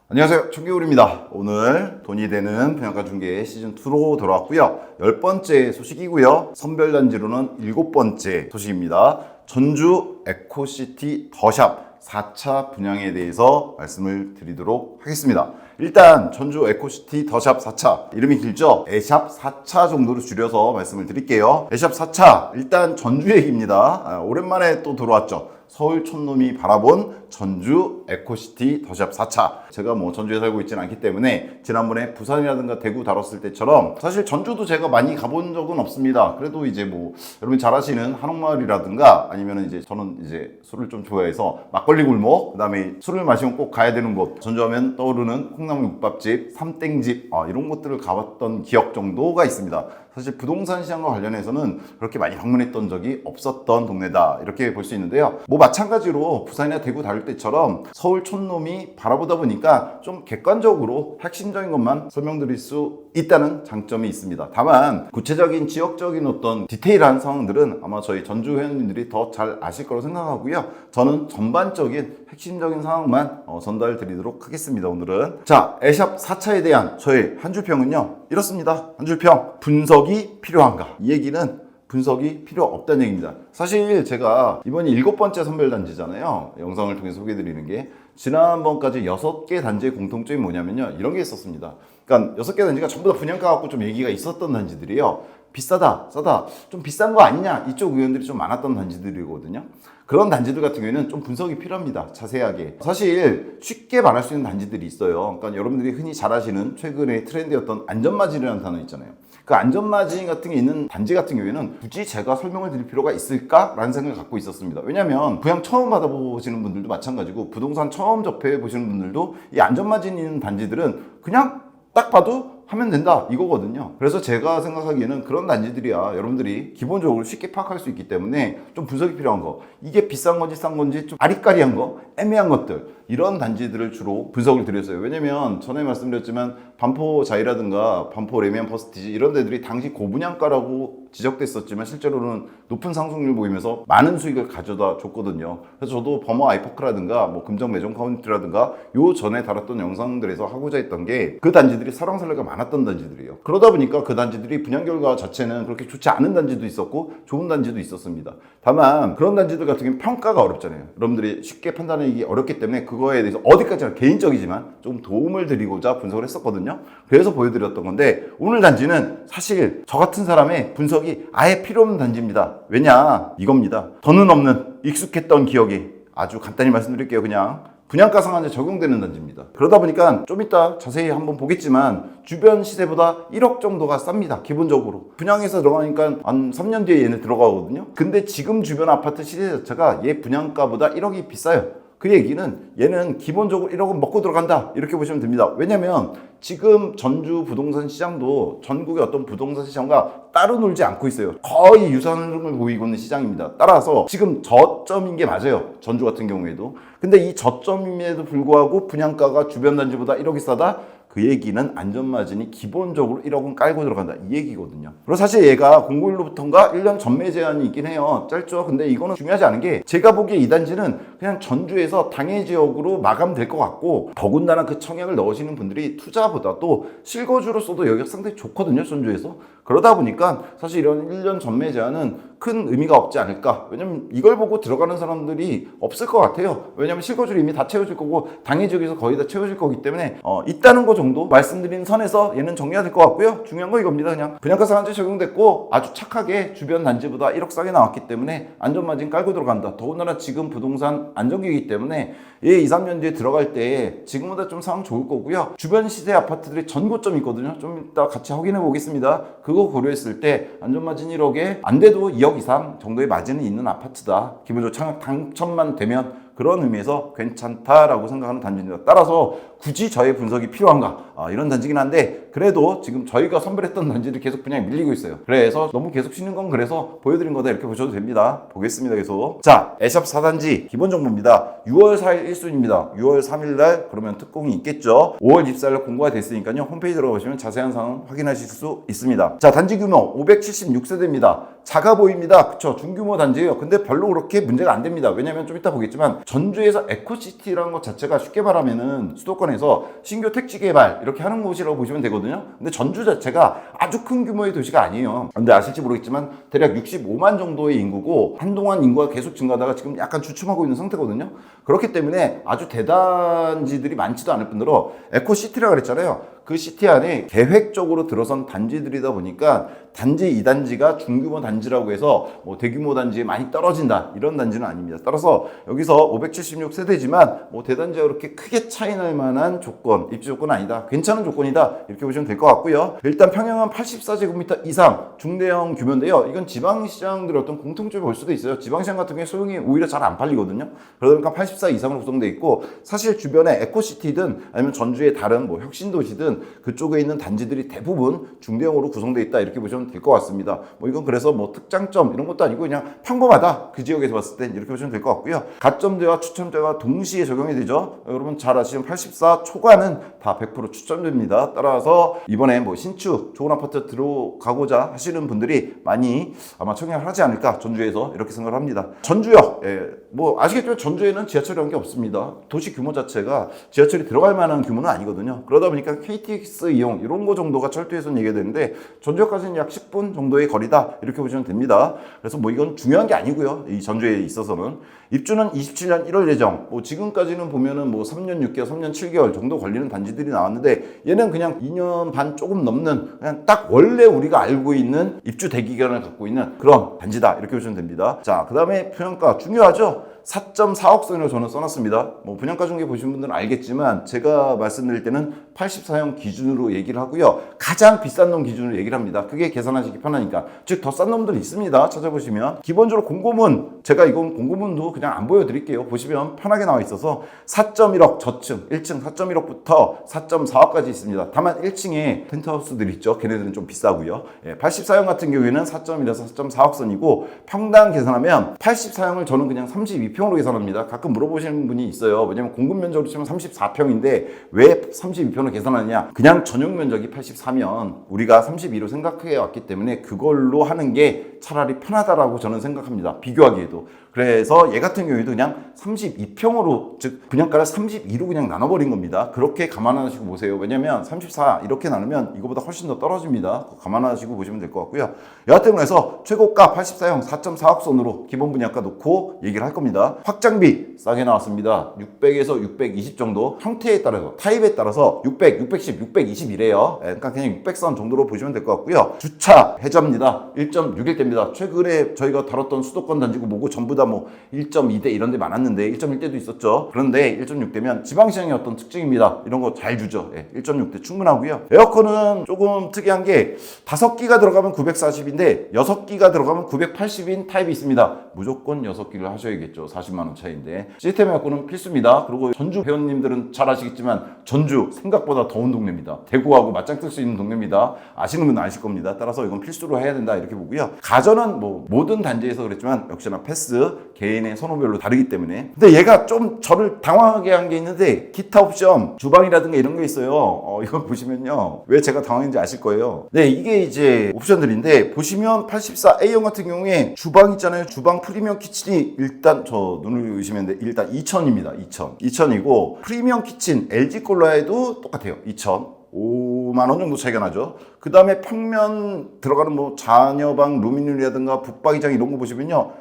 안녕하세요, 청개울입니다. 오늘 돈이 되는 분양가 중개 시즌2로 돌아왔고요. 10번째 소식이고요. 선별단지로는 7번째 소식입니다. 전주 에코시티 더샵 4차 분양에 대해서 말씀을 드리도록 하겠습니다. 일단 전주 에코시티 더샵 4차, 이름이 길죠? 에샵 4차 정도로 줄여서 말씀을 드릴게요. 에샵 4차, 일단 전주 얘기입니다. 오랜만에 또 들어왔죠. 서울 촌놈이 바라본 전주 에코시티 더샵 4차. 제가 뭐 전주에 살고 있지는 않기 때문에 지난번에 부산이라든가 대구 다뤘을 때처럼 사실 전주도 제가 많이 가본 적은 없습니다. 그래도 이제 뭐 여러분 잘 아시는 한옥마을이라든가 아니면 이제 저는 이제 술을 좀 좋아해서 막걸리 골목, 그 다음에 술을 마시면 꼭 가야 되는 곳, 전주하면 떠오르는 콩나물 국밥집, 삼땡집, 이런 곳들을 가봤던 기억 정도가 있습니다. 사실 부동산 시장과 관련해서는 그렇게 많이 방문했던 적이 없었던 동네다, 이렇게 볼 수 있는데요. 뭐 마찬가지로 부산이나 대구 다룰 때처럼 서울 촌놈이 바라보다 보니까 좀 객관적으로 핵심적인 것만 설명드릴 수 있다는 장점이 있습니다. 다만 구체적인 지역적인 어떤 디테일한 상황들은 아마 저희 전주 회원님들이 더 잘 아실 거라고 생각하고요. 저는 전반적인 핵심적인 상황만 전달 드리도록 하겠습니다. 오늘은 자, 에샵 4차에 대한 저의 한 줄평은요, 이렇습니다. 한 줄평, 분석이 필요한가? 이 얘기는 분석이 필요 없다는 얘기입니다. 사실 제가 이번이 7번째 선별단지잖아요. 영상을 통해 소개해드리는 게. 지난번까지 6개 단지의 공통점이 뭐냐면요, 이런 게 있었습니다. 그러니까 6개 단지가 전부 다 분양가 갖고 좀 얘기가 있었던 단지들이에요. 비싸다, 싸다, 좀 비싼 거 아니냐, 이쪽 의견들이 좀 많았던 단지들이거든요. 그런 단지들 같은 경우에는 좀 분석이 필요합니다. 자세하게. 사실 쉽게 말할 수 있는 단지들이 있어요. 그러니까 여러분들이 흔히 잘 아시는 최근의 트렌드였던 안전마진이라는 단어 있잖아요. 그 안전마진 같은 게 있는 단지 같은 경우에는 굳이 제가 설명을 드릴 필요가 있을까라는 생각을 갖고 있었습니다. 왜냐하면 분양 처음 받아보시는 분들도 마찬가지고 부동산 처음 접해 보시는 분들도 이 안전마진 있는 단지들은 그냥 딱 봐도 하면 된다, 이거거든요. 그래서 제가 생각하기에는 그런 단지들이야 여러분들이 기본적으로 쉽게 파악할 수 있기 때문에 좀 분석이 필요한 거, 이게 비싼 건지 싼 건지 좀 아리까리한 거, 애매한 것들, 이런 단지들을 주로 분석을 드렸어요. 왜냐면 전에 말씀드렸지만 반포자이라든가 반포 레미안 퍼스티지 이런 데들이 당시 고분양가라고 지적됐었지만 실제로는 높은 상승률 보이면서 많은 수익을 가져다 줬거든요. 그래서 저도 버머 아이파크라든가 뭐 금정 매점 카운티라든가 요 전에 다뤘던 영상들에서 하고자 했던 게 그 단지들이 설왕설래가 많았던 단지들이에요. 그러다 보니까 그 단지들이 분양 결과 자체는 그렇게 좋지 않은 단지도 있었고 좋은 단지도 있었습니다. 다만 그런 단지들 같은 경우는 평가가 어렵잖아요. 여러분들이 쉽게 판단하기 어렵기 때문에 그거에 대해서 어디까지나 개인적이지만 좀 도움을 드리고자 분석을 했었거든요. 그래서 보여드렸던 건데 오늘 단지는 사실 저 같은 사람의 분석이 아예 필요 없는 단지입니다. 왜냐? 이겁니다. 더는 없는 익숙했던 기억이, 아주 간단히 말씀드릴게요. 그냥 분양가 상한제 적용되는 단지입니다. 그러다 보니까 좀 이따 자세히 한번 보겠지만 주변 시세보다 1억 정도가 쌉니다. 기본적으로 분양해서 들어가니까 한 3년 뒤에 얘는 들어가거든요. 근데 지금 주변 아파트 시세 자체가 얘 분양가보다 1억이 비싸요. 그 얘기는 얘는 기본적으로 1억은 먹고 들어간다, 이렇게 보시면 됩니다. 왜냐면 지금 전주 부동산 시장도 전국의 어떤 부동산 시장과 따로 놀지 않고 있어요. 거의 유사한 흐름을 보이고 있는 시장입니다. 따라서 지금 저점인 게 맞아요. 전주 같은 경우에도. 근데 이 저점임에도 불구하고 분양가가 주변 단지보다 1억이 싸다? 그 얘기는 안전마진이 기본적으로 1억은 깔고 들어간다, 이 얘기거든요. 그리고 사실 얘가 091로부터인가 1년 전매 제한이 있긴 해요. 짧죠. 근데 이거는 중요하지 않은 게 제가 보기에 이 단지는 그냥 전주에서 당해 지역으로 마감될 것 같고, 더군다나 그 청약을 넣으시는 분들이 투자보다도 실거주로서도 여기가 상당히 좋거든요, 전주에서. 그러다 보니까 사실 이런 1년 전매 제한은 큰 의미가 없지 않을까. 왜냐면 이걸 보고 들어가는 사람들이 없을 것 같아요. 왜냐면 실거주를 이미 다 채워질 거고 당해 지역에서 거의 다 채워질 거기 때문에 있다는 거 정도 말씀드린 선에서 얘는 정리가 될 것 같고요. 중요한 거 이겁니다. 그냥 분양가 상한제 적용됐고 아주 착하게 주변 단지보다 1억 싸게 나왔기 때문에 안전마진 깔고 들어간다. 더군다나 지금 부동산 안정기이기 때문에 얘 2, 3년 뒤에 들어갈 때 지금보다 좀 상황 좋을 거고요. 주변 시세 아파트들이 전고점이 있거든요. 좀 이따 같이 확인해 보겠습니다. 그거 고려했을 때 안전마진 1억에 안 돼도 2억 이상 정도의 마진이 있는 아파트다. 기본적으로 청약 당첨만 되면 그런 의미에서 괜찮다라고 생각하는 단지입니다. 따라서 굳이 저의 분석이 필요한가? 이런 단지긴 한데 그래도 지금 저희가 선별했던 단지들이 계속 그냥 밀리고 있어요. 그래서 너무 계속 쉬는 건 그래서 보여드린 거다 이렇게 보셔도 됩니다. 보겠습니다. 계속. 자, 애샵 4단지 기본 정보입니다. 6월 4일 1순입니다. 6월 3일날 그러면 특공이 있겠죠. 5월 24일 공고가 됐으니까요. 홈페이지 들어가시면 자세한 사항 확인하실 수 있습니다. 자, 단지 규모 576세대입니다. 작아 보입니다. 그쵸? 중규모 단지예요. 근데 별로 그렇게 문제가 안 됩니다. 왜냐면 좀 이따 보겠지만 전주에서 에코시티라는 것 자체가 쉽게 말하면은 수도권에서 신규 택지 개발 이렇게 하는 곳이라고 보시면 되거든요. 근데 전주 자체가 아주 큰 규모의 도시가 아니에요. 근데 아실지 모르겠지만 대략 65만 정도의 인구고 한동안 인구가 계속 증가하다가 지금 약간 주춤하고 있는 상태거든요. 그렇기 때문에 아주 대단지들이 많지도 않을 뿐더러 에코시티라고 그랬잖아요. 그 시티 안에 계획적으로 들어선 단지들이다 보니까 단지 이 단지가 중규모 단지라고 해서 뭐 대규모 단지에 많이 떨어진다 이런 단지는 아닙니다. 따라서 여기서 576세대지만 뭐 대단지와 그렇게 크게 차이 날 만한 조건, 입지 조건은 아니다. 괜찮은 조건이다. 이렇게 보시면 될 것 같고요. 일단 평형은 84제곱미터 이상 중대형 규모인데요. 이건 지방시장들의 어떤 공통점이 볼 수도 있어요. 지방시장 같은 경우에 소형이 오히려 잘 안 팔리거든요. 그러다 보니까 84 이상으로 구성되어 있고 사실 주변에 에코시티든 아니면 전주의 다른 뭐 혁신도시든 그쪽에 있는 단지들이 대부분 중대형으로 구성되어 있다 이렇게 보시면 될 것 같습니다. 뭐 이건 그래서 뭐 특장점 이런 것도 아니고 그냥 평범하다 그 지역에서 봤을 때 이렇게 보시면 될 것 같고요. 가점제와 추첨제가 동시에 적용이 되죠. 여러분 잘 아시는 84 초과는 다 100% 추첨됩니다. 따라서 이번에 뭐 신축 좋은 아파트 들어가고자 하시는 분들이 많이 아마 청약을 하지 않을까 전주에서 이렇게 생각을 합니다. 전주역 뭐 아시겠지만 전주에는 지하철이 온 게 없습니다. 도시 규모 자체가 지하철이 들어갈 만한 규모는 아니거든요. 그러다 보니까 KTX 이용 이런 거 정도가 철도에서는 얘기가 되는데 전주역까지는 약 10분 정도의 거리다 이렇게 보시면 됩니다. 그래서 뭐 이건 중요한 게 아니고요. 이 전주에 있어서는 입주는 27년 1월 예정. 뭐 지금까지는 보면은 뭐 3년 6개월, 3년 7개월 정도 걸리는 단지들이 나왔는데 얘는 그냥 2년 반 조금 넘는 그냥 딱 원래 우리가 알고 있는 입주 대기간을 갖고 있는 그런 단지다 이렇게 보시면 됩니다. 자, 그다음에 분양가 중요하죠. 4.4억 선으로 저는 써놨습니다. 뭐 분양가 중개 보신 분들은 알겠지만 제가 말씀드릴 때는 84형 기준으로 얘기를 하고요. 가장 비싼 놈 기준으로 얘기를 합니다. 그게 계산하시기 편하니까. 즉 더 싼 놈들 있습니다. 찾아보시면. 기본적으로 공고문, 제가 이건 공고문도 그냥 안 보여드릴게요. 보시면 편하게 나와 있어서 4.1억 저층, 1층 4.1억부터 4.4억까지 있습니다. 다만 1층에 펜트하우스들 있죠. 걔네들은 좀 비싸고요. 84형 같은 경우에는 4.1에서 4.4억 선이고 평당 계산하면 84형을 저는 그냥 32평으로 계산합니다. 가끔 물어보시는 분이 있어요. 왜냐면 공급 면적으로 치면 34평인데 왜 32평으로 계산하느냐? 그냥 전용 면적이 84면 우리가 32로 생각해 왔기 때문에 그걸로 하는 게 차라리 편하다라고 저는 생각합니다. 비교하기에도. 그래서 얘 같은 경우에도 그냥 32평으로 즉 분양가를 32로 그냥 나눠버린 겁니다. 그렇게 감안하시고 보세요. 왜냐면 34 이렇게 나누면 이거보다 훨씬 더 떨어집니다. 감안하시고 보시면 될 것 같고요. 여하튼 그래서 최고가 84형 4.4억 선으로 기본 분양가 놓고 얘기를 할 겁니다. 확장비 싸게 나왔습니다. 600에서 620 정도 형태에 따라서 타입에 따라서 600, 610, 620이래요. 그러니까 그냥 600선 정도로 보시면 될 것 같고요. 주차 해저입니다. 1.61대입니다. 최근에 저희가 다뤘던 수도권 단지고 뭐고 전부 다 뭐 1.2대 이런 데 많았는데 1.1대도 있었죠. 그런데 1.6대면 지방시장의 어떤 특징입니다. 이런 거 잘 주죠. 1.6대 충분하고요. 에어컨은 조금 특이한 게 5기가 들어가면 940인데 6기가 들어가면 980인 타입이 있습니다. 무조건 6기를 하셔야겠죠. 40만원 차이인데. 시스템 에어컨은 필수입니다. 그리고 전주 회원님들은 잘 아시겠지만 전주 생각보다 더운 동네입니다. 대구하고 맞짱 뜰 수 있는 동네입니다. 아시는 분은 아실 겁니다. 따라서 이건 필수로 해야 된다 이렇게 보고요. 가전은 뭐 모든 단지에서 그랬지만 역시나 패스 개인의 선호별로 다르기 때문에. 근데 얘가 좀 저를 당황하게 한 게 있는데 기타 옵션 주방이라든가 이런 게 있어요. 이거 보시면요. 왜 제가 당황했는지 아실 거예요. 네, 이게 이제 옵션들인데 보시면 84A형 같은 경우에 주방 있잖아요. 주방 프리미엄 키친이 일단 저 눈을 의심했는데 일단 2,000입니다. 2,000이고 프리미엄 키친 LG 콜라에도 똑같아요. 2,000. 5만 원 정도 차이가 나죠. 그 다음에 평면 들어가는 뭐 자녀방, 루미놀이라든가 북박이장 이런 거 보시면요.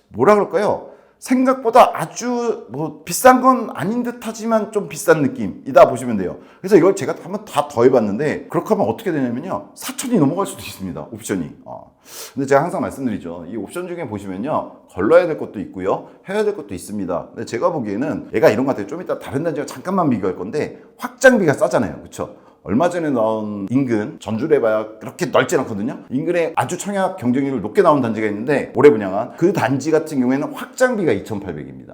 뭐라 그럴까요? 생각보다 아주 뭐 비싼 건 아닌 듯 하지만 좀 비싼 느낌이다 보시면 돼요. 그래서 이걸 제가 한번 다 더해봤는데 그렇게 하면 어떻게 되냐면요. 4,000이 넘어갈 수도 있습니다. 옵션이. 근데 제가 항상 말씀드리죠. 이 옵션 중에 보시면요. 걸러야 될 것도 있고요. 해야 될 것도 있습니다. 근데 제가 보기에는 얘가 이런 것 같아요. 좀 이따 다른 단지와 잠깐만 비교할 건데 확장비가 싸잖아요. 그렇죠? 얼마 전에 나온 인근, 전주를 해봐야 그렇게 넓진 않거든요. 인근에 아주 청약 경쟁률 높게 나온 단지가 있는데 올해 분양한 그 단지 같은 경우에는 확장비가 2,800입니다.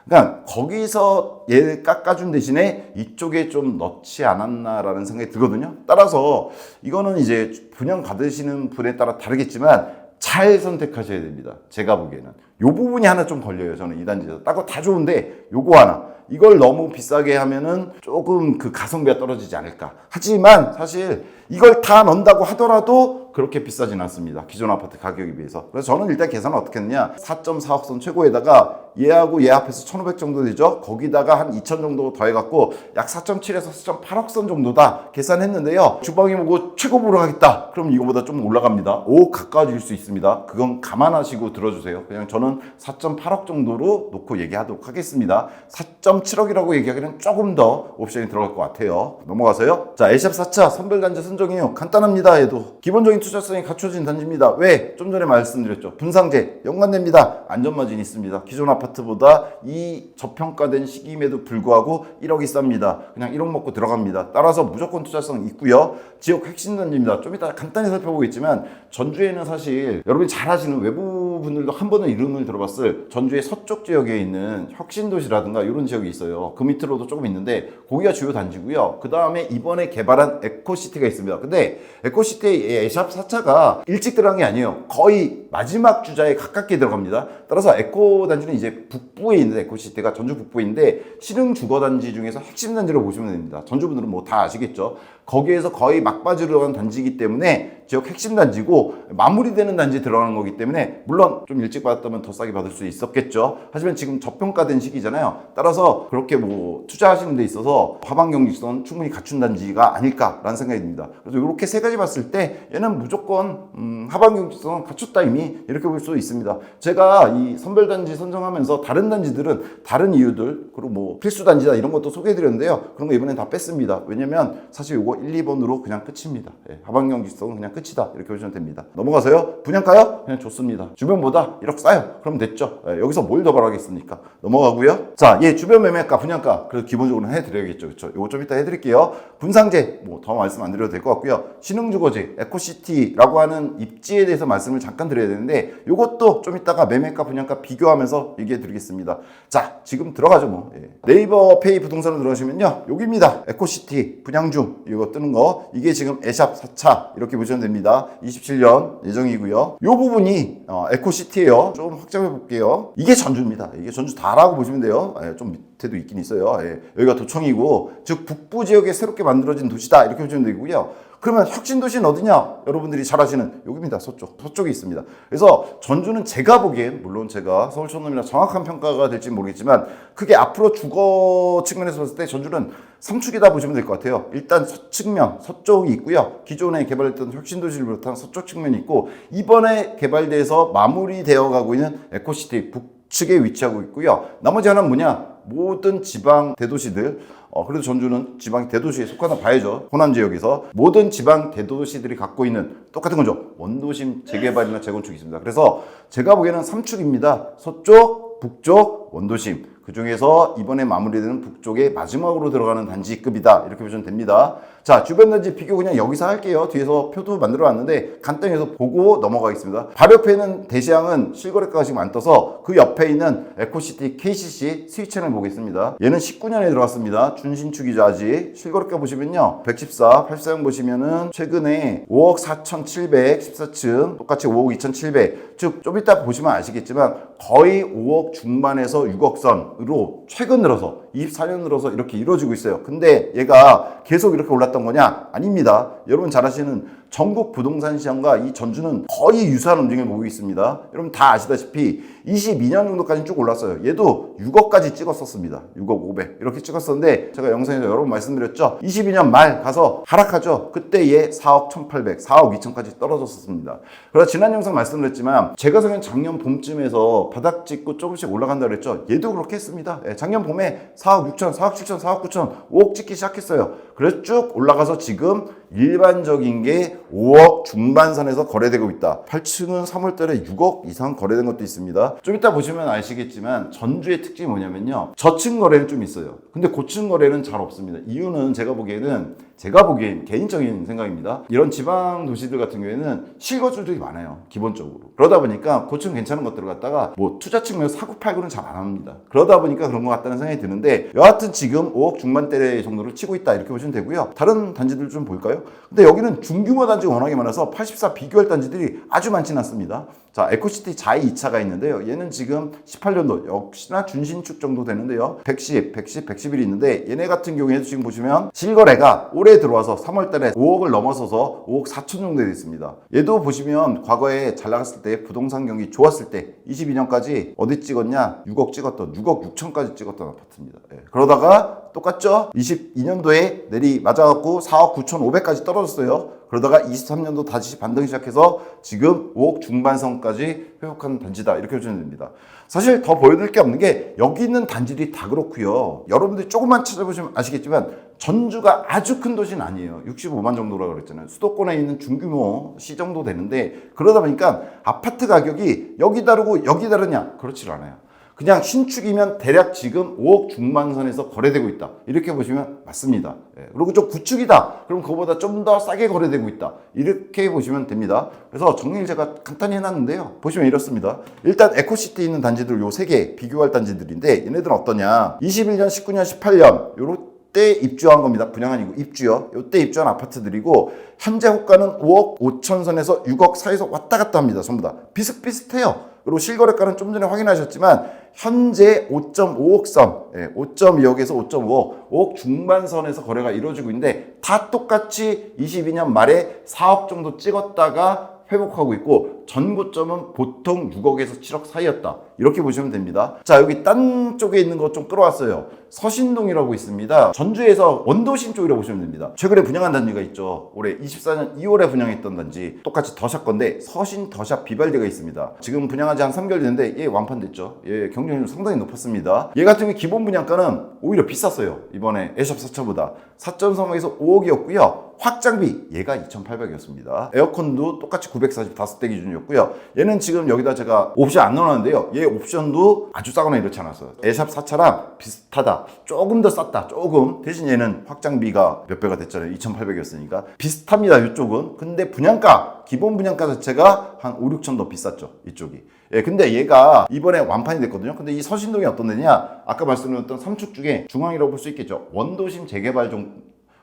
그러니까 거기서 얘 깎아준 대신에 이쪽에 좀 넣지 않았나라는 생각이 들거든요. 따라서 이거는 이제 분양 받으시는 분에 따라 다르겠지만 잘 선택하셔야 됩니다. 제가 보기에는 이 부분이 하나 좀 걸려요. 저는 이 단지에서 딴 거 다 좋은데 요거 하나, 이걸 너무 비싸게 하면은 조금 그 가성비가 떨어지지 않을까. 하지만 사실 이걸 다 넣는다고 하더라도 그렇게 비싸진 않습니다. 기존 아파트 가격에 비해서. 그래서 저는 일단 계산을 어떻게 했냐, 4.4억 선 최고에다가 얘하고 얘 합해서 1,500 정도 되죠. 거기다가 한 2,000 정도 더해갖고 약 4.7에서 4.8억 선 정도다 계산했는데요. 주방이 뭐고 최고 보러 가겠다, 그럼 이거보다 좀 올라갑니다. 5억 가까워질 수 있습니다. 그건 감안하시고 들어주세요. 그냥 저는 4.8억 정도로 놓고 얘기하도록 하겠습니다. 4.7억이라고 얘기하기는 조금 더 옵션이 들어갈 것 같아요. 넘어가서요. 자, A샵 4차 선별단지 선정이에요. 간단합니다. 얘도 기본적인 투자성이 갖춰진 단지입니다. 왜? 좀 전에 말씀드렸죠. 분상제 연관됩니다. 안전마진이 있습니다. 기존 아파트보다 이 저평가된 시기임에도 불구하고 1억이 쌉니다. 그냥 1억 먹고 들어갑니다. 따라서 무조건 투자성 있고요. 지역 핵심 단지입니다. 좀 이따 간단히 살펴보겠지만 전주에는 사실 여러분이 잘 아시는 외부 분들도 한 번은 이름을 들어봤을 전주의 서쪽 지역에 있는 혁신도시라든가 이런 지역이 있어요. 그 밑으로도 조금 있는데 거기가 주요 단지고요. 그 다음에 이번에 개발한 에코시티가 있습니다. 근데 에코시티의 A샵 4차가 일찍 들어간 게 아니에요. 거의 마지막 주자에 가깝게 들어갑니다. 따라서 에코 단지는 이제 북부에 있는 에코시티가 전주 북부에 있는데 신흥 주거단지 중에서 핵심 단지로 보시면 됩니다. 전주분들은 뭐 다 아시겠죠. 거기에서 거의 막바지로 들어간 단지이기 때문에 지역 핵심 단지고 마무리되는 단지에 들어가는 거기 때문에 물론 좀 일찍 받았다면 더 싸게 받을 수 있었겠죠. 하지만 지금 저평가된 시기잖아요. 따라서 그렇게 뭐 투자하시는 데 있어서 하반 경직성 충분히 갖춘 단지가 아닐까라는 생각이 듭니다. 그래서 이렇게 세 가지 봤을 때 얘는 무조건 하반 경직성 갖췄다 이미, 이렇게 볼 수 있습니다. 제가 이 선별단지 선정하면서 다른 단지들은 다른 이유들 그리고 뭐 필수 단지다 이런 것도 소개해드렸는데요. 그런 거 이번엔 다 뺐습니다. 왜냐면 사실 이거 1, 2번으로 그냥 끝입니다. 하반 경직성은 그냥 끝이다, 이렇게 보시면 됩니다. 넘어가서요. 분양가요? 그냥 좋습니다. 주변보다 1억 싸요. 그럼 됐죠. 여기서 뭘 더 바라겠습니까? 넘어가고요. 자, 주변 매매가 분양가 그래도 기본적으로 해드려야겠죠. 그렇죠? 이거 좀 이따 해드릴게요. 분상제 뭐 더 말씀 안 드려도 될 것 같고요. 신흥주거지 에코시티라고 하는 입지에 대해서 말씀을 잠깐 드려야 되는데 이것도 좀 이따가 매매가 분양가 비교하면서 얘기해 드리겠습니다. 자, 지금 들어가죠 뭐. 네이버 페이 부동산으로 들어가시면요, 여기입니다. 에코시티 분양 중 이거 뜨는 거, 이게 지금 A샵 4차 이렇게 보시면 됩니다. 27년 예정이고요. 이 부분이 에코시티예요. 좀 확장해 볼게요. 이게 전주입니다. 이게 전주 다라고 보시면 돼요. 좀 밑에도 있긴 있어요. 여기가 도청이고, 즉 북부 지역에 새롭게 만들어진 도시다, 이렇게 보시면 되고요. 그러면 혁신도시는 어디냐? 여러분들이 잘 아시는 여기입니다. 서쪽에 있습니다. 그래서 전주는 제가 보기엔, 물론 제가 서울촌놈이라 정확한 평가가 될지 모르겠지만, 그게 앞으로 주거 측면에서 봤을 때 전주는 3축이다 보시면 될 것 같아요. 일단 서측면, 서쪽이 있고요. 기존에 개발했던 혁신도시를 비롯한 서쪽 측면이 있고, 이번에 개발돼서 마무리되어 가고 있는 에코시티 북측에 위치하고 있고요. 나머지 하나는 뭐냐? 모든 지방 대도시들, 그래도 전주는 지방 대도시에 속하나 봐야죠. 호남 지역에서 모든 지방 대도시들이 갖고 있는 똑같은 거죠. 원도심 재개발이나 재건축이 있습니다. 그래서 제가 보기에는 3축입니다. 서쪽, 북쪽, 원도심. 그 중에서 이번에 마무리되는 북쪽에 마지막으로 들어가는 단지급이다, 이렇게 보시면 됩니다. 자, 주변 단지 비교 그냥 여기서 할게요. 뒤에서 표도 만들어 놨는데 간단히 해서 보고 넘어가겠습니다. 바로 옆에 있는 대시양은 실거래가가 지금 안 떠서 그 옆에 있는 에코시티 KCC 스위채널 보겠습니다. 얘는 19년에 들어갔습니다. 준신축이죠. 아직 실거래가 보시면요, 114, 84형 보시면은 최근에 5억 4,700 14층, 똑같이 5억 2,700, 즉 좀 이따 보시면 아시겠지만 거의 5억 중반에서 6억 선으로 최근 들어서 24년 들어서 이렇게 이루어지고 있어요. 근데 얘가 계속 이렇게 올랐던 거냐? 아닙니다. 여러분 잘 아시는 전국 부동산 시장과 이 전주는 거의 유사한 움직임을 보이고 있습니다. 여러분 다 아시다시피 22년 정도까지 쭉 올랐어요. 얘도 6억까지 찍었었습니다. 6억 500 이렇게 찍었었는데, 제가 영상에서 여러 번 말씀드렸죠. 22년 말 가서 하락하죠. 그때 얘 4억 1800, 4억 2000까지 떨어졌었습니다. 그래서 지난 영상 말씀드렸지만 제가 생각엔 작년 봄쯤에서 바닥 찍고 조금씩 올라간다 그랬죠. 얘도 그렇게 했습니다. 작년 봄에 4억 6천, 4억 7천, 4억 9천, 5억 찍기 시작했어요. 그래서 쭉 올라가서 지금 일반적인 게 5억 중반선에서 거래되고 있다. 8층은 3월달에 6억 이상 거래된 것도 있습니다. 좀 이따 보시면 아시겠지만 전주의 특징이 뭐냐면요, 저층 거래는 좀 있어요. 근데 고층 거래는 잘 없습니다. 이유는 제가 보기에는 제가 보기엔 개인적인 생각입니다. 이런 지방 도시들 같은 경우에는 실거주들이 많아요. 기본적으로. 그러다 보니까 고층 괜찮은 것들을 갖다가 뭐 투자 측면에서 사고팔고는 잘 안 합니다. 그러다 보니까 그런 것 같다는 생각이 드는데 여하튼 지금 5억 중반대 정도를 치고 있다 이렇게 보시면 되고요. 다른 단지들 좀 볼까요? 근데 여기는 중규모 단지가 워낙에 많아서 84 비교할 단지들이 아주 많지는 않습니다. 자, 에코시티 자이 2차가 있는데요. 얘는 지금 18년도 역시나 준신축 정도 되는데요. 110, 111이 있는데 얘네 같은 경우에도 지금 보시면 실거래가 올해 들어와서 3월 달에 5억을 넘어서서 5억 4천 정도 되어 있습니다. 얘도 보시면 과거에 잘 나갔을 때 부동산 경기 좋았을 때 22년까지 어디 찍었냐? 6억 찍었던 6억 6천까지 찍었던 아파트입니다. 예. 그러다가 똑같죠? 22년도에 내리 맞아갖고 4억 9천5백까지 떨어졌어요. 그러다가 23년도 다시 반등 시작해서 지금 5억 중반선까지 회복하는 단지다 이렇게 보시면 됩니다. 사실 더 보여드릴 게 없는 게 여기 있는 단지들이 다 그렇고요. 여러분들이 조금만 찾아보시면 아시겠지만 전주가 아주 큰 도시는 아니에요. 65만 정도라고 그랬잖아요. 수도권에 있는 중규모 시 정도 되는데 그러다 보니까 아파트 가격이 여기 다르고 여기 다르냐? 그렇지 않아요. 그냥 신축이면 대략 지금 5억 중반선에서 거래되고 있다. 이렇게 보시면 맞습니다. 예. 그리고 좀 구축이다. 그럼 그거보다 좀 더 싸게 거래되고 있다. 이렇게 보시면 됩니다. 그래서 정리를 제가 간단히 해놨는데요. 보시면 이렇습니다. 일단 에코시티 있는 단지들 요 3개 비교할 단지들인데 얘네들은 어떠냐. 21년, 19년, 18년 요런 때 입주한 겁니다. 분양 아니고 입주요. 요때 입주한 아파트들이고 현재 호가는 5억 5천 선에서 6억 사이에서 왔다 갔다 합니다. 전부 다 비슷비슷해요. 그리고 실거래가는 좀 전에 확인하셨지만 현재 5.5억 선, 5.2억에서 5.5억, 5억 중반선에서 거래가 이루어지고 있는데 다 똑같이 22년 말에 4억 정도 찍었다가 회복하고 있고 전고점은 보통 6억에서 7억 사이였다. 이렇게 보시면 됩니다. 자, 여기 딴 쪽에 있는 거 좀 끌어왔어요. 서신동이라고 있습니다. 전주에서 원도심 쪽이라고 보시면 됩니다. 최근에 분양한 단지가 있죠. 올해 24년 2월에 분양했던 단지 똑같이 더샵 건데 서신 더샵 비발디가 있습니다. 지금 분양한 지 한 3개월 됐는데 얘 완판됐죠. 얘 경쟁률 상당히 높았습니다. 얘 같은 경우 기본 분양가는 오히려 비쌌어요. 이번에 애샵 4차보다 4.3억에서 5억이었고요. 확장비 얘가 2,800이었습니다. 에어컨도 똑같이 945대 기준이었고요. 얘는 지금 여기다 제가 옵션 안 넣어놨는데요. 얘 옵션도 아주 싸거나 이렇지 않았어요. 애샵 4차랑 비슷하다. 조금 더 쌌다. 조금. 대신 얘는 확장비가 몇 배가 됐잖아요. 2,800이었으니까. 비슷합니다. 이쪽은. 근데 분양가, 기본 분양가 자체가 한 5, 6천 더 비쌌죠. 이쪽이. 예, 근데 얘가 이번에 완판이 됐거든요. 근데 이 서신동이 어떤 데냐? 아까 말씀드렸던 3축 중에 중앙이라고 볼 수 있겠죠. 원도심 재개발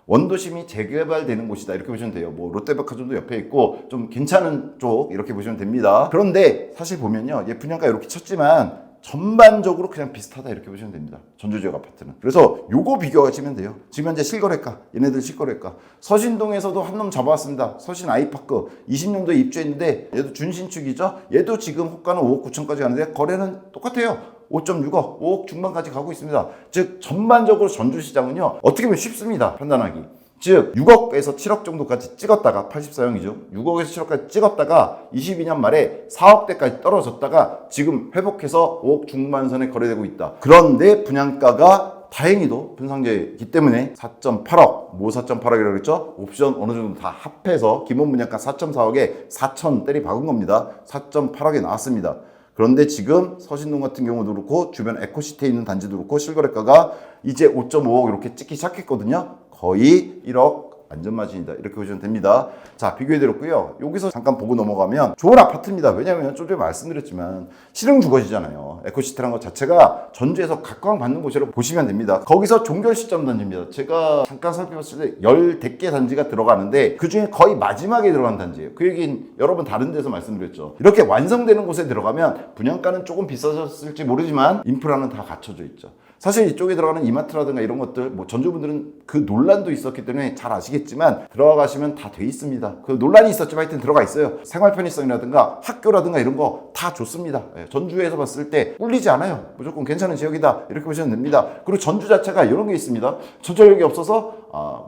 원도심이 재개발되는 곳이다 이렇게 보시면 돼요. 뭐 롯데백화점도 옆에 있고 좀 괜찮은 쪽 이렇게 보시면 됩니다. 그런데 사실 보면요, 얘 분양가 이렇게 쳤지만 전반적으로 그냥 비슷하다 이렇게 보시면 됩니다. 전주 지역 아파트는. 그래서 요거 비교하시면 돼요. 지금 현재 실거래가, 얘네들 실거래가. 서신동에서도 한 놈 잡아왔습니다. 서신 아이파크 20년도에 입주했는데 얘도 준신축이죠. 얘도 지금 호가는 5억 9천까지 가는데 거래는 똑같아요. 5.6억, 5억 중반까지 가고 있습니다. 즉 전반적으로 전주시장은요 어떻게 보면 쉽습니다. 판단하기. 즉 6억에서 7억 정도까지 찍었다가 84형이죠. 6억에서 7억까지 찍었다가 22년 말에 4억대까지 떨어졌다가 지금 회복해서 5억 중반선에 거래되고 있다. 그런데 분양가가 다행히도 분상제이기 때문에 4.8억, 뭐 4.8억이라고 그랬죠? 옵션 어느 정도 다 합해서 기본 분양가 4.4억에 4천 때리 박은 겁니다. 4.8억에 나왔습니다. 그런데 지금 서신동 같은 경우도 그렇고 주변 에코시티에 있는 단지도 그렇고 실거래가가 이제 5.5억 이렇게 찍기 시작했거든요. 거의 1억 안전마진이다 이렇게 보시면 됩니다. 자, 비교해드렸고요. 여기서 잠깐 보고 넘어가면 좋은 아파트입니다. 왜냐하면 좀 전에 말씀드렸지만 실용 주거지잖아요. 에코시티라는 것 자체가 전주에서 각광받는 곳이라고 보시면 됩니다. 거기서 종결 시점 단지입니다. 제가 잠깐 살펴봤을 때 10개 단지가 들어가는데 그중에 거의 마지막에 들어간 단지예요. 그 얘기는 여러 번 다른 데서 말씀드렸죠. 이렇게 완성되는 곳에 들어가면 분양가는 조금 비싸졌을지 모르지만 인프라는 다 갖춰져 있죠. 사실 이쪽에 들어가는 이마트라든가 이런 것들, 뭐 전주분들은 그 논란도 있었기 때문에 잘 아시겠지만 들어가시면 다 돼 있습니다. 그 논란이 있었지만 하여튼 들어가 있어요. 생활 편의성이라든가 학교라든가 이런 거 다 좋습니다. 전주에서 봤을 때 꿀리지 않아요. 무조건 괜찮은 지역이다 이렇게 보시면 됩니다. 그리고 전주 자체가 이런 게 있습니다. 전철역이 없어서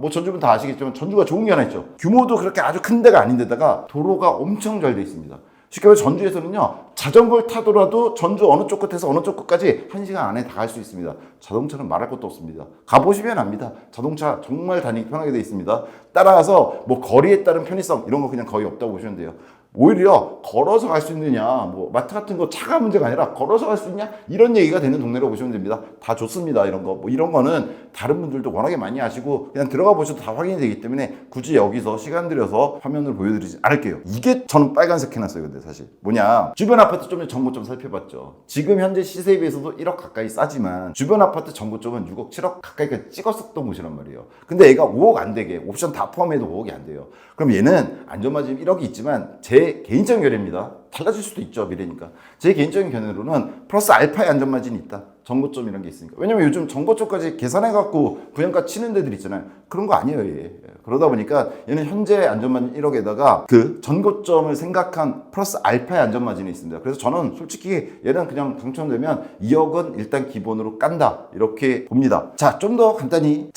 뭐 전주분 다 아시겠지만 전주가 좋은 게 하나 있죠. 규모도 그렇게 아주 큰 데가 아닌데다가 도로가 엄청 잘 돼 있습니다. 쉽게 말해서 전주에서는요 자전거를 타더라도 전주 어느 쪽 끝에서 어느 쪽 끝까지 1시간 안에 다 갈 수 있습니다. 자동차는 말할 것도 없습니다. 가보시면 압니다. 자동차 정말 다니기 편하게 돼 있습니다. 따라서 뭐 거리에 따른 편의성 이런 거 그냥 거의 없다고 보시면 돼요. 오히려 걸어서 갈 수 있느냐, 뭐 마트 같은 거 차가 문제가 아니라 걸어서 갈 수 있냐 이런 얘기가 되는 동네라고 보시면 됩니다. 다 좋습니다. 이런 거 뭐 이런 거는 다른 분들도 워낙에 많이 아시고 그냥 들어가 보셔도 다 확인이 되기 때문에 굳이 여기서 시간 들여서 화면을 보여드리지 않을게요. 이게 저는 빨간색 해놨어요. 근데 사실 뭐냐, 주변 아파트 좀 정보 좀 살펴봤죠. 지금 현재 시세에 비해서도 1억 가까이 싸지만 주변 아파트 정보점은 6억 7억 가까이까지 찍었었던 곳이란 말이에요. 근데 얘가 5억 안 되게 옵션 다 포함해도 5억이 안 돼요. 그럼 얘는 안전마진 1억이 있지만 제 개인적인 견해입니다. 달라질 수도 있죠, 미래니까. 제 개인적인 견해로는 플러스 알파의 안전마진이 있다. 정보점 이런 게 있으니까. 왜냐면 요즘 정보점까지 계산해갖고 분양가 치는 데들 있잖아요. 그런 거 아니에요, 얘. 그러다 보니까 얘는 현재 안전마진 1억에다가 그 전고점을 생각한 플러스 알파의 안전마진이 있습니다. 그래서 저는 솔직히 얘는 그냥 당첨되면 2억은 일단 기본으로 깐다. 이렇게 봅니다. 자, 좀 더 간단히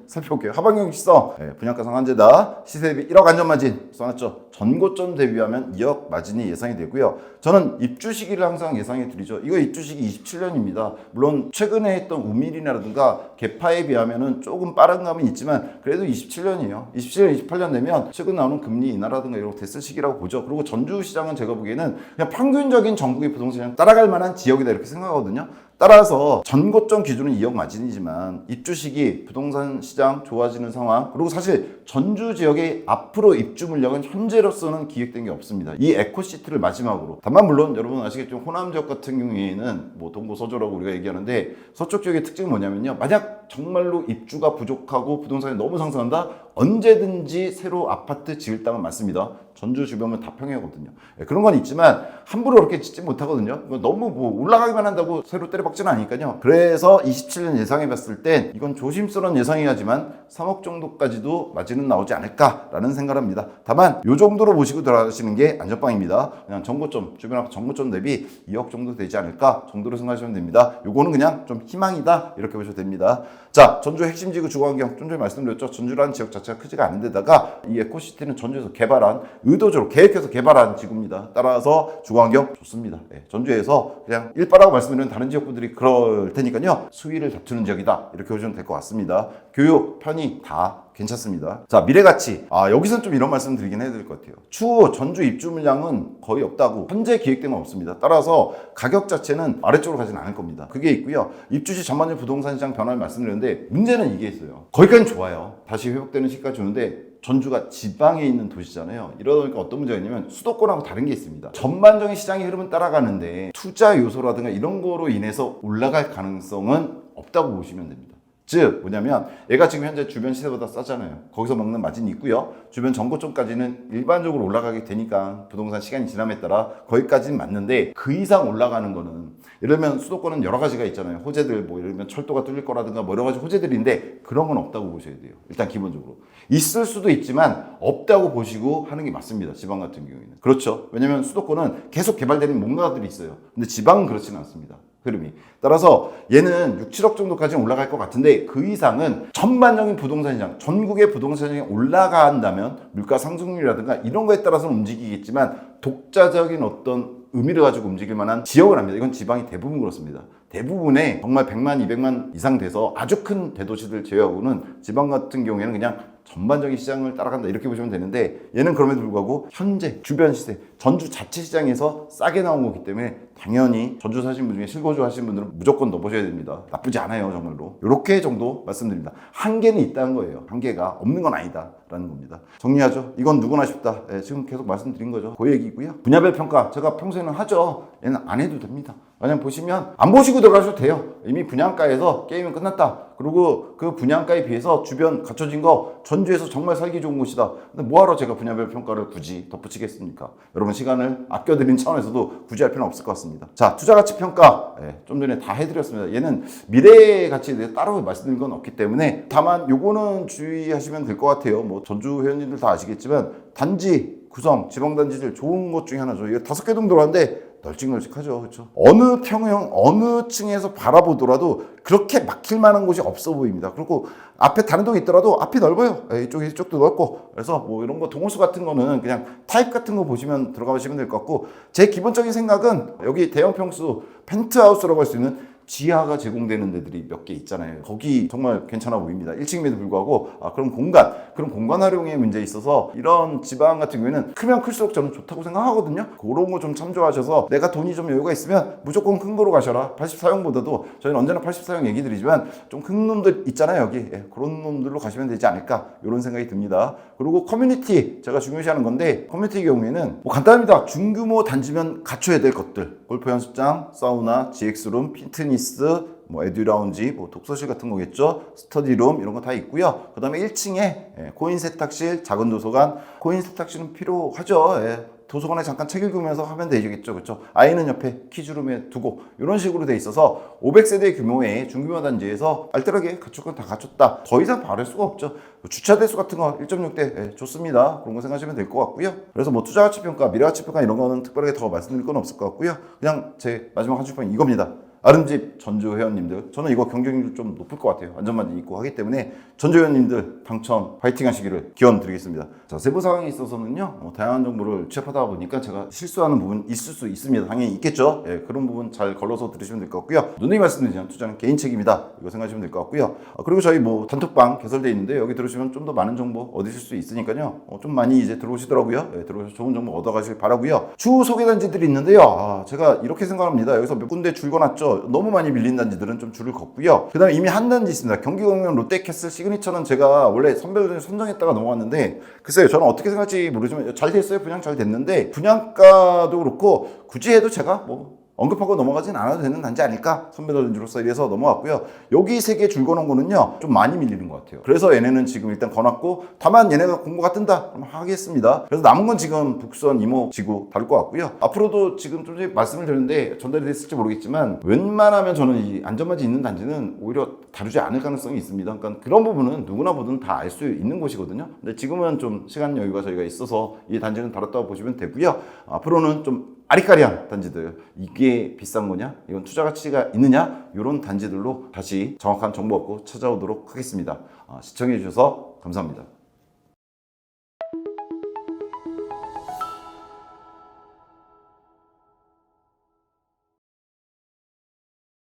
살펴볼게요. 하방경 시성, 분양가 상한제다. 시세 대비 1억 안전마진 써놨죠. 전고점 대비하면 2억 마진이 예상이 되고요. 저는 입주 시기를 항상 예상해 드리죠. 이거 입주 시기 27년입니다. 물론 최근에 했던 우밀이라든가 개파에 비하면은 조금 빠른 감은 있지만 그래도 27년이에요. 27년, 28년 되면 최근 나오는 금리 인하라든가 이런 거 됐을 시기라고 보죠. 그리고 전주 시장은 제가 보기에는 그냥 평균적인 전국의 부동산 시장 따라갈 만한 지역이다 이렇게 생각하거든요. 따라서 전고점 기준은 2억 마진이지만 입주 시기 부동산 시장 좋아지는 상황, 그리고 사실 전주 지역의 앞으로 입주 물량은 현재로서는 기획된 게 없습니다. 이 에코시티를 마지막으로. 다만 물론 여러분 아시겠지만 호남 지역 같은 경우에는 뭐 동부 서조라고 우리가 얘기하는데 서쪽 지역의 특징은 뭐냐면요, 만약 정말로 입주가 부족하고 부동산이 너무 상승한다, 언제든지 새로 아파트 지을 땅은 많습니다. 전주 주변은 다 평야거든요. 그런 건 있지만 함부로 그렇게 짓지 못하거든요. 너무 뭐 올라가기만 한다고 새로 때려박지는 않으니까요. 그래서 27년 예상해 봤을 땐 이건 조심스러운 예상이야지만 3억 정도까지도 마진은 나오지 않을까라는 생각을 합니다. 다만 이 정도로 보시고 들어가시는 게 안전빵입니다. 그냥 정고점, 주변 아파트 정고점 대비 2억 정도 되지 않을까 정도로 생각하시면 됩니다. 요거는 그냥 좀 희망이다 이렇게 보셔도 됩니다. 자, 전주 핵심 지구 주거환경 좀 전에 말씀드렸죠. 전주라는 지역 자체가 크지가 않은 데다가 이 에코시티는 전주에서 개발한, 의도적으로 계획해서 개발한 지구입니다. 따라서 주거환경 좋습니다. 전주에서 그냥 일바라고 말씀드리는 다른 지역분들이 그럴 테니까요. 수위를 다투는 지역이다 이렇게 보시면 될 것 같습니다. 교육, 편의 다 괜찮습니다. 자, 미래가치. 여기서는 좀 이런 말씀 드리긴 해야 될 것 같아요. 추후 전주 입주 물량은 거의 없다고, 현재 계획된 건 없습니다. 따라서 가격 자체는 아래쪽으로 가지는 않을 겁니다. 그게 있고요. 입주시 전반적 부동산 시장 변화를 말씀드렸는데 문제는 이게 있어요. 거기까지는 좋아요. 다시 회복되는 시기까지 오는데 전주가 지방에 있는 도시잖아요. 이러다 보니까 어떤 문제가 있냐면 수도권하고 다른 게 있습니다. 전반적인 시장의 흐름은 따라가는데 투자 요소라든가 이런 거로 인해서 올라갈 가능성은 없다고 보시면 됩니다. 즉 뭐냐면 얘가 지금 현재 주변 시세보다 싸잖아요. 거기서 먹는 마진이 있고요. 주변 전고점까지는 일반적으로 올라가게 되니까 부동산 시간이 지남에 따라 거기까지는 맞는데 그 이상 올라가는 거는, 예를 들면 수도권은 여러 가지가 있잖아요. 호재들, 뭐 예를 들면 철도가 뚫릴 거라든가 뭐 여러 가지 호재들인데 그런 건 없다고 보셔야 돼요. 일단 기본적으로 있을 수도 있지만 없다고 보시고 하는 게 맞습니다. 지방 같은 경우에는 그렇죠. 왜냐면 수도권은 계속 개발되는 뭔가들이 있어요. 근데 지방은 그렇지는 않습니다. 흐름이. 따라서 얘는 6, 7억 정도까지 올라갈 것 같은데 그 이상은 전반적인 부동산 시장, 전국의 부동산 시장이 올라간다면 물가 상승률이라든가 이런 거에 따라서는 움직이겠지만 독자적인 어떤 의미를 가지고 움직일 만한 지역을 합니다. 이건 지방이 대부분 그렇습니다. 대부분의 정말 100만, 200만 이상 돼서 아주 큰 대도시들 제외하고는 지방 같은 경우에는 그냥 전반적인 시장을 따라간다 이렇게 보시면 되는데, 얘는 그럼에도 불구하고 현재 주변 시세, 전주 자체 시장에서 싸게 나온 거기 때문에 당연히 전주 사신 분 중에 실거주 하시는 분들은 무조건 넣어보셔야 됩니다. 나쁘지 않아요, 정말로. 이렇게 정도 말씀드립니다. 한계는 있다는 거예요. 한계가 없는 건 아니다 라는 겁니다. 정리하죠. 이건 누구나 쉽다. 지금 계속 말씀드린 거죠. 그 얘기고요. 분야별 평가 제가 평소에는 하죠. 얘는 안 해도 됩니다. 그냥 보시면 안 보시고 들어가셔도 돼요. 이미 분양가에서 게임은 끝났다. 그리고 그 분양가에 비해서 주변 갖춰진 거 전주에서 정말 살기 좋은 곳이다. 근데 뭐하러 제가 분야별 평가를 굳이 덧붙이겠습니까? 여러분 시간을 아껴드린 차원에서도 굳이 할 필요는 없을 것 같습니다. 자, 투자가치 평가. 좀 전에 다 해드렸습니다. 얘는 미래 가치에 대해 따로 말씀드린 건 없기 때문에, 다만 요거는 주의하시면 될 것 같아요. 뭐 전주 회원님들 다 아시겠지만 단지 구성, 지방단지들 좋은 것 중에 하나죠. 이거 5개 정도 들어왔는데 널찍널찍하죠. 그렇죠? 어느 평형, 어느 층에서 바라보더라도 그렇게 막힐 만한 곳이 없어 보입니다. 그리고 앞에 다른 동이 있더라도 앞이 넓어요. 이쪽도 넓고. 그래서 뭐 이런 거 동호수 같은 거는 그냥 타입 같은 거 보시면 들어가 보시면 될 것 같고, 제 기본적인 생각은 여기 대형 평수 펜트하우스라고 할 수 있는 지하가 제공되는 데들이 몇 개 있잖아요. 거기 정말 괜찮아 보입니다. 1층임에도 불구하고 그런 공간 활용에 문제에 있어서 이런 지방 같은 경우에는 크면 클수록 저는 좋다고 생각하거든요. 그런 거 좀 참조하셔서 내가 돈이 좀 여유가 있으면 무조건 큰 거로 가셔라. 84형보다도 저희는 언제나 84형 얘기 드리지만 좀 큰 놈들 있잖아요. 여기 그런 놈들로 가시면 되지 않을까 이런 생각이 듭니다. 그리고 커뮤니티 제가 중요시하는 건데 커뮤니티 경우에는 뭐 간단합니다. 중규모 단지면 갖춰야 될 것들 골프 연습장, 사우나, GX룸, 피트니스, 뭐 에듀라운지, 뭐 독서실 같은 거겠죠. 스터디룸 이런 거 다 있고요. 그 다음에 1층에 코인 세탁실, 작은 도서관. 코인 세탁실은 필요하죠. 도서관에 잠깐 책 읽으면서 하면 되겠죠. 그렇죠? 아이는 옆에 키즈룸에 두고 이런 식으로 돼 있어서 500세대 규모의 중규모 단지에서 알뜰하게 갖출 건 다 갖췄다. 더 이상 바랄 수가 없죠. 주차 대수 같은 거 1.6대 좋습니다. 그런 거 생각하시면 될 것 같고요. 그래서 뭐 투자가치평가, 미래가치평가 이런 거는 특별하게 더 말씀드릴 건 없을 것 같고요. 그냥 제 마지막 한 줄평 이겁니다. 아름집 전주 회원님들, 저는 이거 경쟁률 좀 높을 것 같아요. 안전만 있고 하기 때문에 전주 회원님들 당첨 파이팅 하시기를 기원 드리겠습니다. 자, 세부 사항에 있어서는요, 다양한 정보를 취합하다 보니까 제가 실수하는 부분 있을 수 있습니다. 당연히 있겠죠. 그런 부분 잘 걸러서 들으시면 될 것 같고요. 누누이 말씀드리지만 투자는 개인 책임이다. 이거 생각하시면 될 것 같고요. 그리고 저희 뭐 단톡방 개설되어 있는데 여기 들어오시면 좀 더 많은 정보 얻으실 수 있으니까요. 좀 많이 이제 들어오시더라고요. 들어오셔서 좋은 정보 얻어가실 바라고요. 추후 소개 단지들이 있는데요. 제가 이렇게 생각합니다. 여기서 몇 군데 줄 거놨죠. 너무 많이 밀린 단지들은 좀 줄을 걷고요. 그 다음에 이미 한 단지 있습니다. 경기광명 롯데캐슬 시그니처는 제가 원래 선별을 선정했다가 넘어갔는데 글쎄요, 저는 어떻게 생각할지 모르지만 잘 됐어요. 분양 잘 됐는데 분양가도 그렇고 굳이 해도 제가 뭐 언급하고 넘어가진 않아도 되는 단지 아닐까? 선배들로서 이래서 넘어갔고요. 여기 세 개 줄 거는 거는요, 좀 많이 밀리는 것 같아요. 그래서 얘네는 지금 일단 거놨고, 다만 얘네가 공고가 뜬다? 그럼 하겠습니다. 그래서 남은 건 지금 북선, 이모, 지구 다를 것 같고요. 앞으로도 지금 좀 전에 말씀을 드렸는데 전달이 됐을지 모르겠지만, 웬만하면 저는 이 안전마지 있는 단지는 오히려 다루지 않을 가능성이 있습니다. 그러니까 그런 부분은 누구나 보든 다 알 수 있는 곳이거든요. 근데 지금은 좀 시간 여유가 저희가 있어서 이 단지는 다뤘다고 보시면 되고요. 앞으로는 좀 아리까리한 단지들, 이게 비싼 거냐? 이건 투자 가치가 있느냐? 이런 단지들로 다시 정확한 정보 얻고 찾아오도록 하겠습니다. 시청해 주셔서 감사합니다.